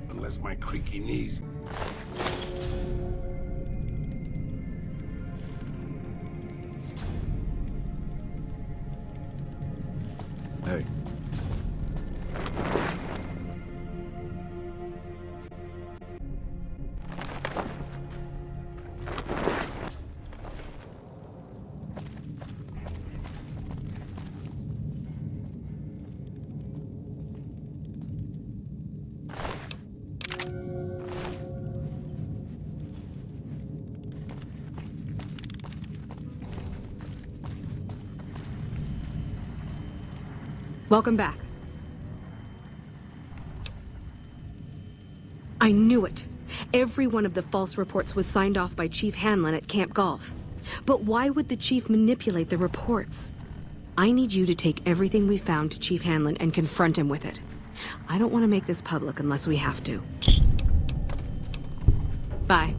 Unless my creaky knees. Hey. Welcome back. I knew it. Every one of the false reports was signed off by Chief Hanlon at Camp Golf. But why would the Chief manipulate the reports? I need you to take everything we found to Chief Hanlon and confront him with it. I don't want to make this public unless we have to. Bye.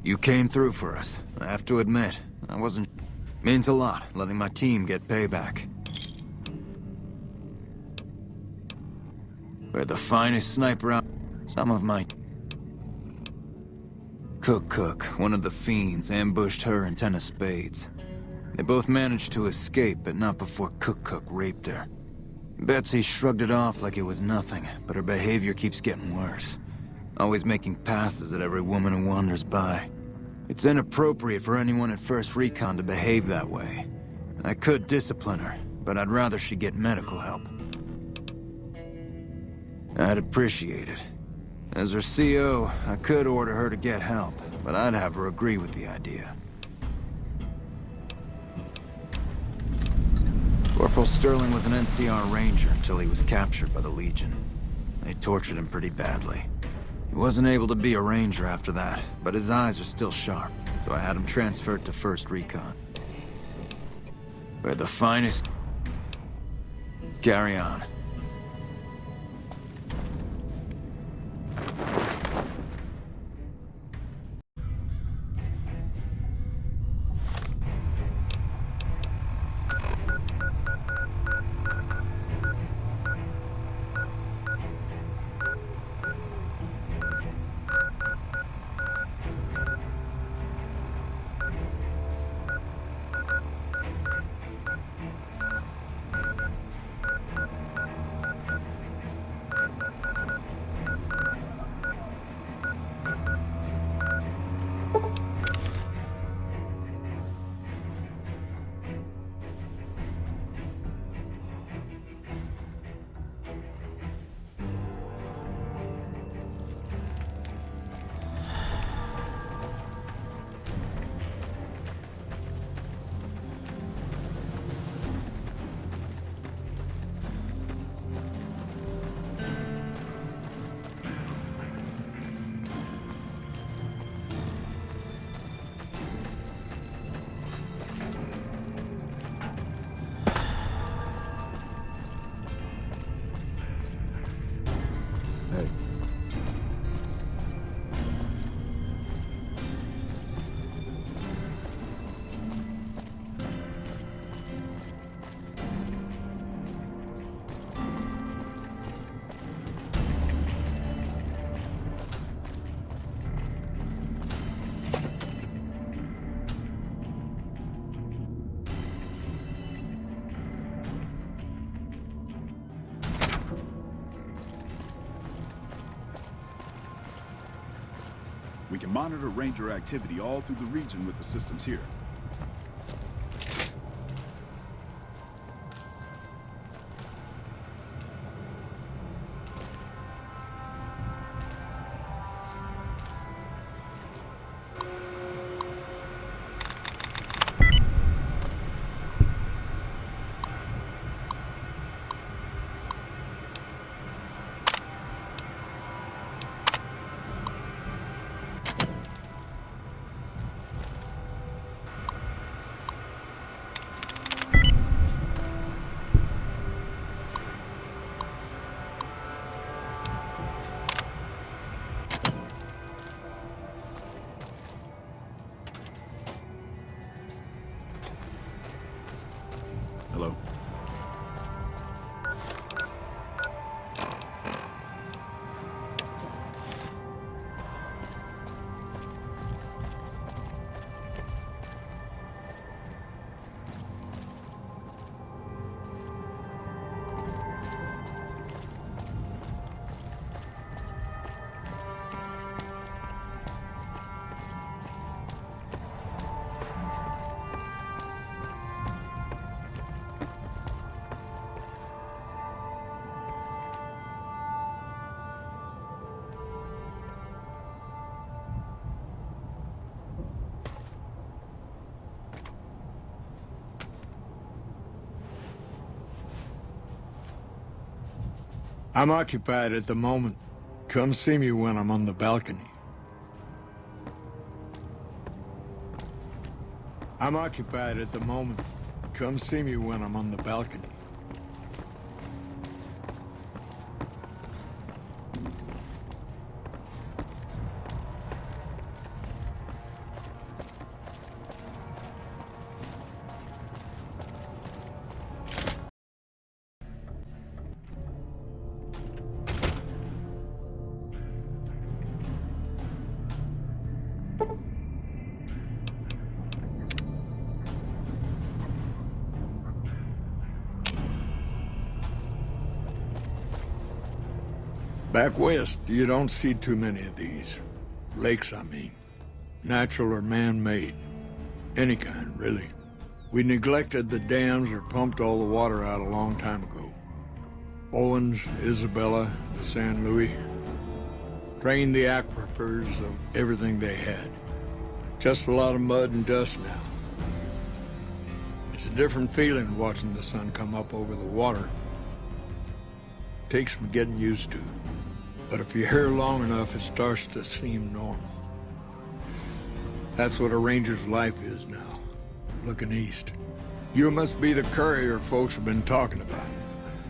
You came through for us. I have to admit, I wasn't... Means a lot, letting my team get payback. We're the finest sniper out... Some of my... Cook, one of the fiends, ambushed her and 10 of spades. They both managed to escape, but not before Cook raped her. Betsy shrugged it off like it was nothing, but her behavior keeps getting worse. Always making passes at every woman who wanders by. It's inappropriate for anyone at First Recon to behave that way. I could discipline her, but I'd rather she get medical help. I'd appreciate it. As her CO, I could order her to get help, but I'd have her agree with the idea. Corporal Sterling was an NCR Ranger until he was captured by the Legion. They tortured him pretty badly. He wasn't able to be a Ranger after that, but his eyes are still sharp, so I had him transferred to First Recon. We're the finest... Carry on. We can monitor Ranger activity all through the region with the systems here. I'm occupied at the moment. Come see me when I'm on the balcony. I'm occupied at the moment. Come see me when I'm on the balcony. Back west, you don't see too many of these. Lakes, I mean. Natural or man-made. Any kind, really. We neglected the dams or pumped all the water out a long time ago. Owens, Isabella, the San Luis. Drained the aquifers of everything they had. Just a lot of mud and dust now. It's a different feeling watching the sun come up over the water. Takes some getting used to. But if you're here long enough, it starts to seem normal. That's what a ranger's life is now, looking east. You must be the courier folks have been talking about.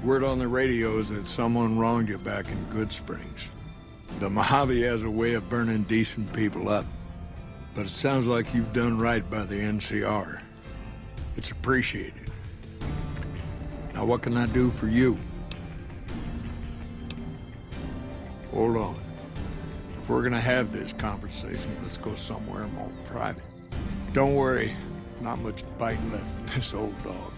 Word on the radio is that someone wronged you back in Good Springs. The Mojave has a way of burning decent people up. But it sounds like you've done right by the NCR. It's appreciated. Now what can I do for you? Hold on. If we're gonna have this conversation, let's go somewhere more private. Don't worry, not much bite left in this old dog.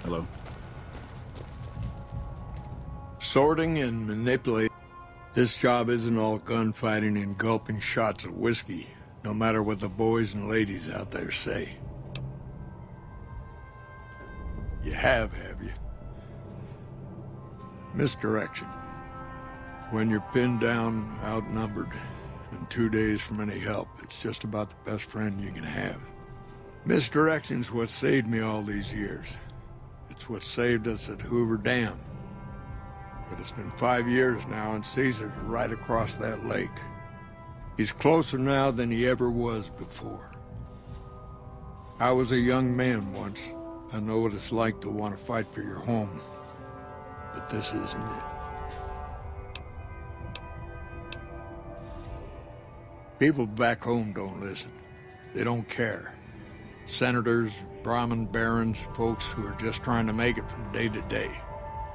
Hello. Sorting and manipulating. This job isn't all gunfighting and gulping shots of whiskey, no matter what the boys and ladies out there say. You have you? Misdirection. When you're pinned down, outnumbered, and 2 days from any help, it's just about the best friend you can have. Misdirection's what saved me all these years. It's what saved us at Hoover Dam. But it's been 5 years now, and Caesar's right across that lake. He's closer now than he ever was before. I was a young man once. I know what it's like to want to fight for your home. But this isn't it. People back home don't listen. They don't care. Senators, Brahmin barons, folks who are just trying to make it from day to day.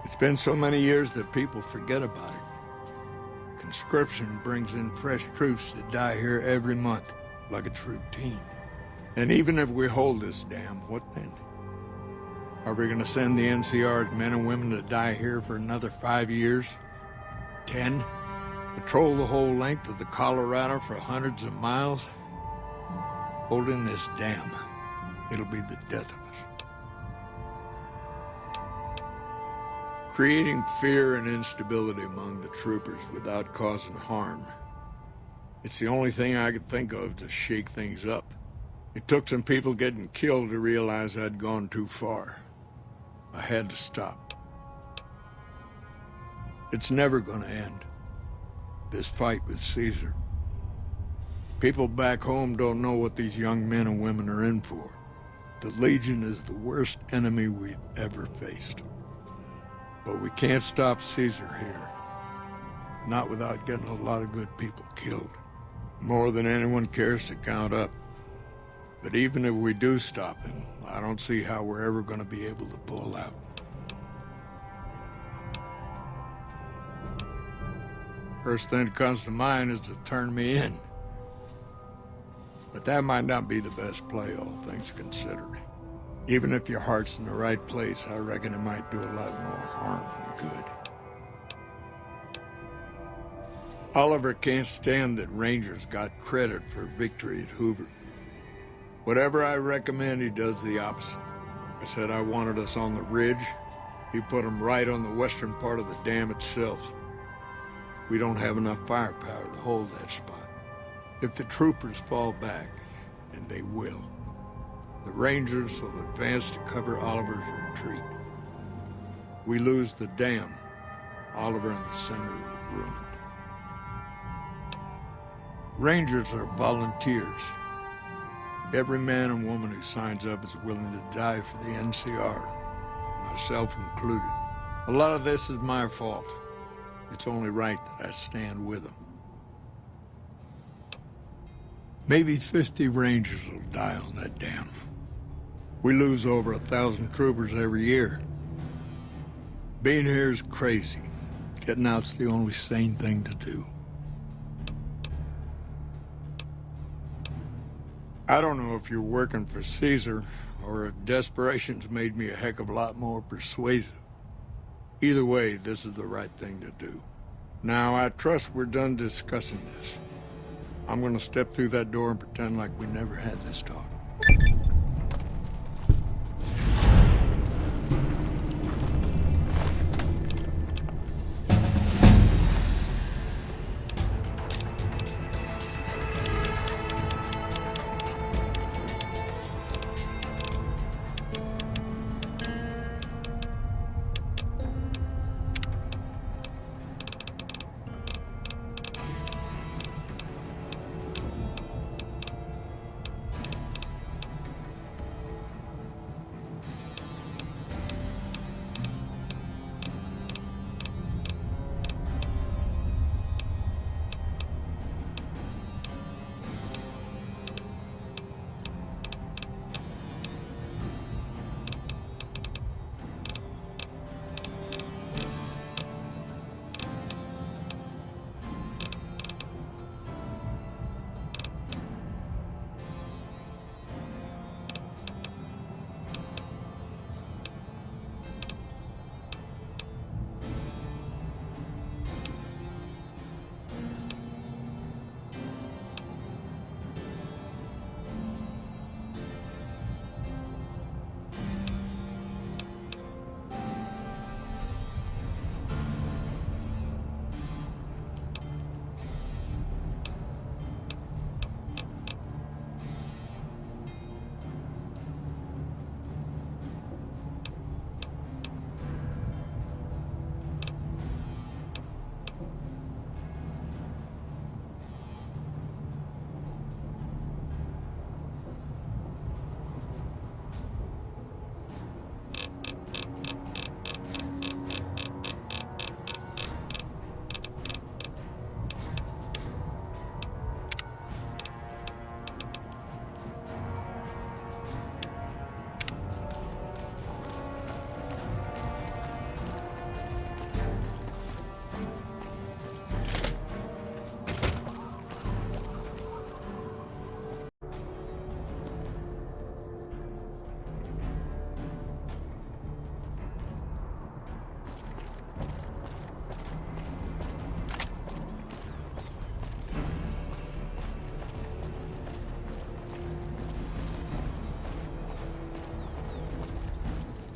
It's been so many years that people forget about it. Conscription brings in fresh troops that die here every month, like it's routine. And even if we hold this dam, what then? Are we gonna send the NCR's men and women to die here for another 5 years? 10? Patrol the whole length of the Colorado for hundreds of miles? Holding this dam, it'll be the death of us. Creating fear and instability among the troopers without causing harm. It's the only thing I could think of to shake things up. It took some people getting killed to realize I'd gone too far. I had to stop. It's never gonna end, this fight with Caesar. People back home don't know what these young men and women are in for. The Legion is the worst enemy we've ever faced. But we can't stop Caesar here. Not without getting a lot of good people killed. More than anyone cares to count up. But even if we do stop him, I don't see how we're ever going to be able to pull out. First thing that comes to mind is to turn me in. But that might not be the best play, all things considered. Even if your heart's in the right place, I reckon it might do a lot more harm than good. Oliver can't stand that Rangers got credit for victory at Hoover. Whatever I recommend, he does the opposite. I said I wanted us on the ridge. He put them right on the western part of the dam itself. We don't have enough firepower to hold that spot. If the troopers fall back, and they will, the Rangers will advance to cover Oliver's retreat. We lose the dam, Oliver and the senator are ruined. Rangers are volunteers. Every man and woman who signs up is willing to die for the NCR, myself included. A lot of this is my fault. It's only right that I stand with them. Maybe 50 Rangers will die on that dam. We lose over 1,000 troopers every year. Being here is crazy. Getting out's the only sane thing to do. I don't know if you're working for Caesar, or if desperation's made me a heck of a lot more persuasive. Either way, this is the right thing to do. Now, I trust we're done discussing this. I'm gonna step through that door and pretend like we never had this talk.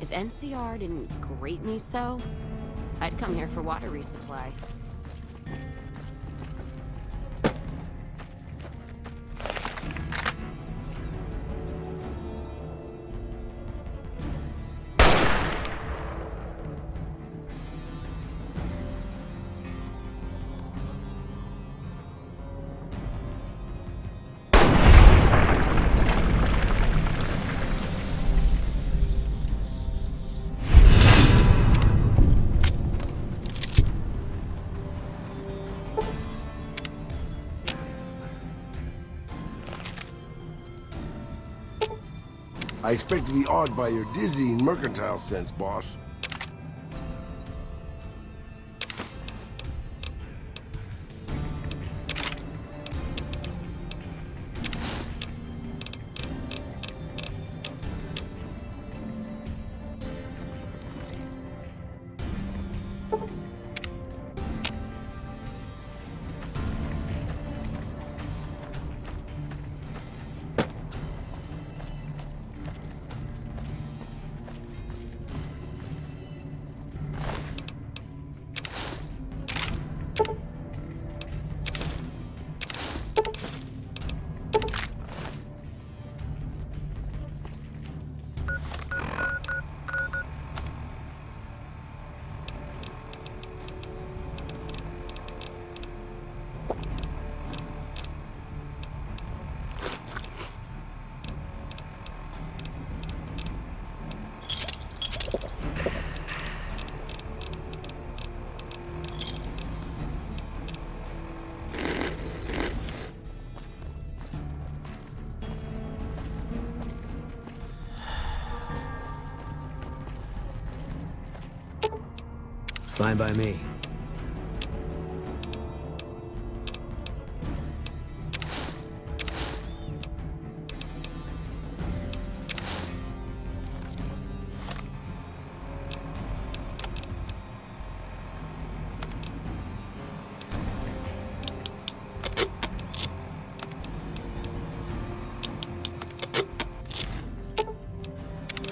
If NCR didn't grate me so, I'd come here for water resupply. I expect to be awed by your dizzying mercantile sense, boss. Fine by me.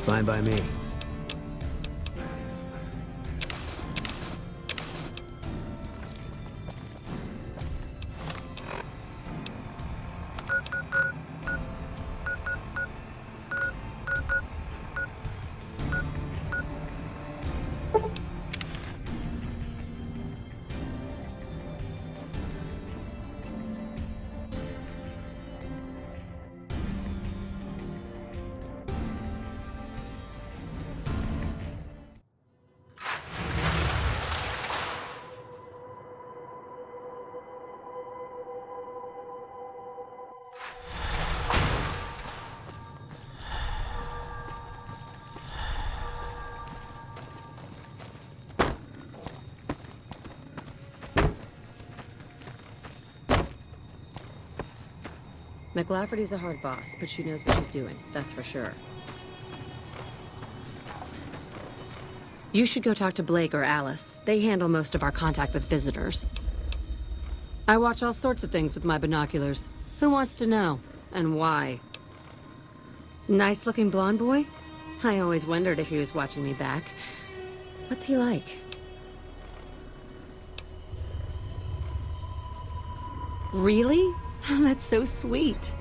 Fine by me. McLafferty's a hard boss, but she knows what she's doing, that's for sure. You should go talk to Blake or Alice. They handle most of our contact with visitors. I watch all sorts of things with my binoculars. Who wants to know? And why? Nice-looking blonde boy? I always wondered if he was watching me back. What's he like? Really? That's so sweet.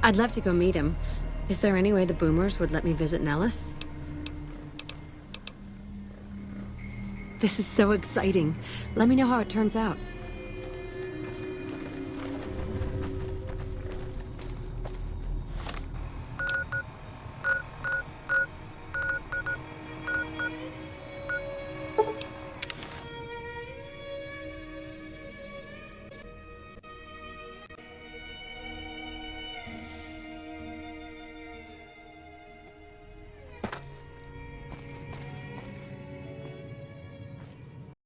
I'd love to go meet him. Is there any way the Boomers would let me visit Nellis? This is so exciting. Let me know how it turns out.